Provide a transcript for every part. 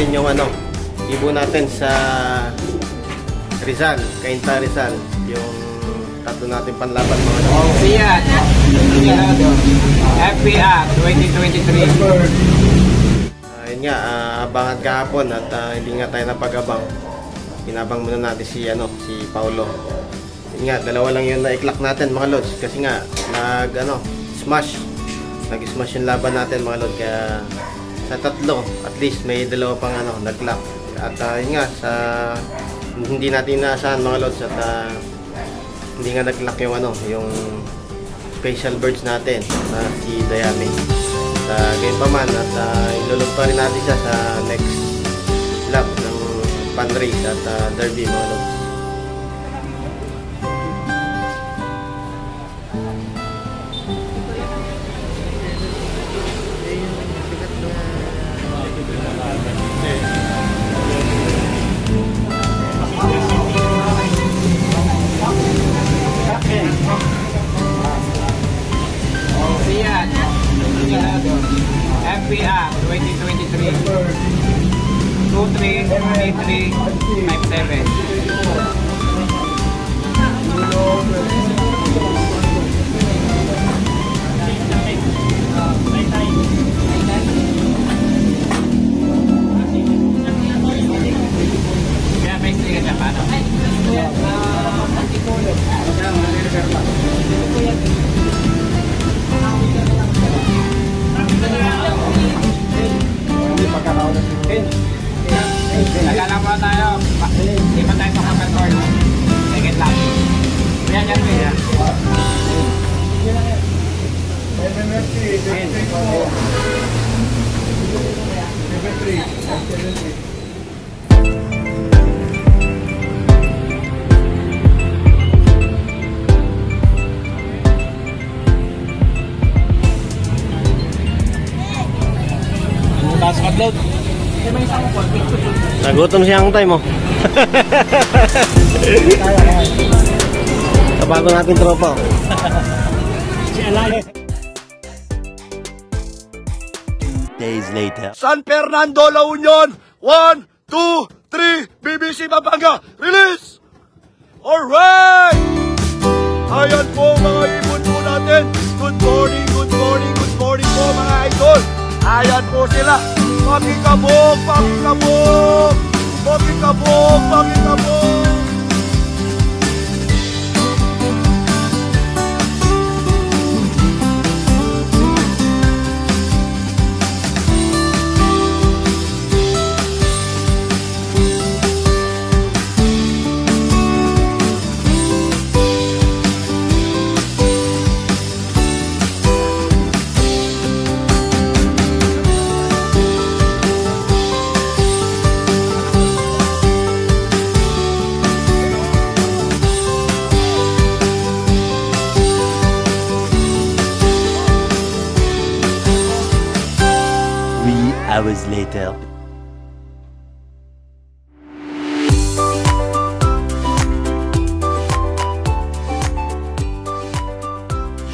natin yung ano, ibon natin sa Rizal, Cainta Rizal, yung tatlo natin panlaban mga ano. Fiat FPR 2023. Ayun nga, abangan kahapon at hindi nga tayo napag-abang. Pinabang muna natin si Paulo. Yun nga, dalawa lang yung na-iklak natin mga lods kasi nga nag-smash yung laban natin mga lods, kaya sa tatlo at least may dalawa pang nag-lock. At yun nga, hindi natin inaasahan mga lods at hindi nga nag-lock yung special birds natin na si Dayami. Ganyan pa man at ilulog pa rin natin siya sa next lap ng pan race at derby mga lods. FPR 2023 Nagala muna tayo. Hindi pa tayo sa kapatol. Second lap. Yan yan. Taas upload. Nagutom siya ang time mo. Kabago natin tropa. Days later. San Fernando, La Union. 1, 2, 3. BBC Pampanga. Release! Alright! Ayan po mga ibon po natin. Good morning, good morning, good morning po mga idol. Ayan po sila. Pakikabog, pakikabog, pakikabog, pakikabog. Hours later.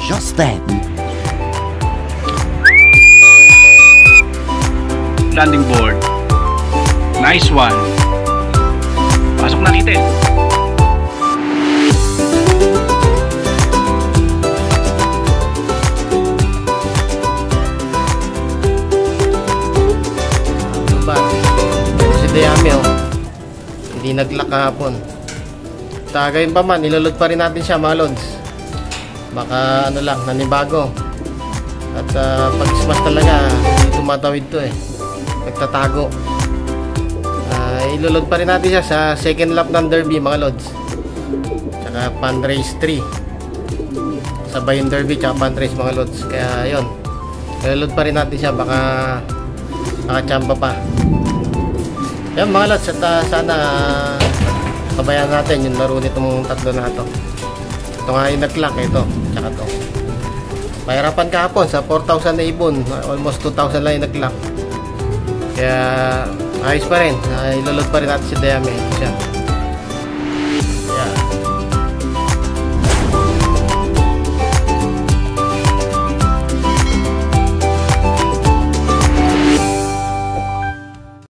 Just then. Landing board. Nice one. Pasok na kita. Dayami hindi nag-lock kahapon. Tagayin pa man, ilulod pa rin natin siya mga lods. Baka nanibago. At pag-smash talaga, hindi tumatawid to nagtatago. Ilulod pa rin natin siya sa second lap ng derby mga lods. Tsaka pan race 3. Sabay yung derby tsaka pan race mga lods. Kaya yun, ilulod pa rin natin siya, baka nakachamba pa. Yan mga lods, at sana kabayan natin yung laro nitong tatlo na ito. Ito nga yung nag-lock, ito, tsaka ito. Pahirapan kahapon sa 4,000 na ibon, almost 2,000 lang yung nag-lock. Kaya ayos pa rin, ilulod pa rin natin si Dayami. Siya.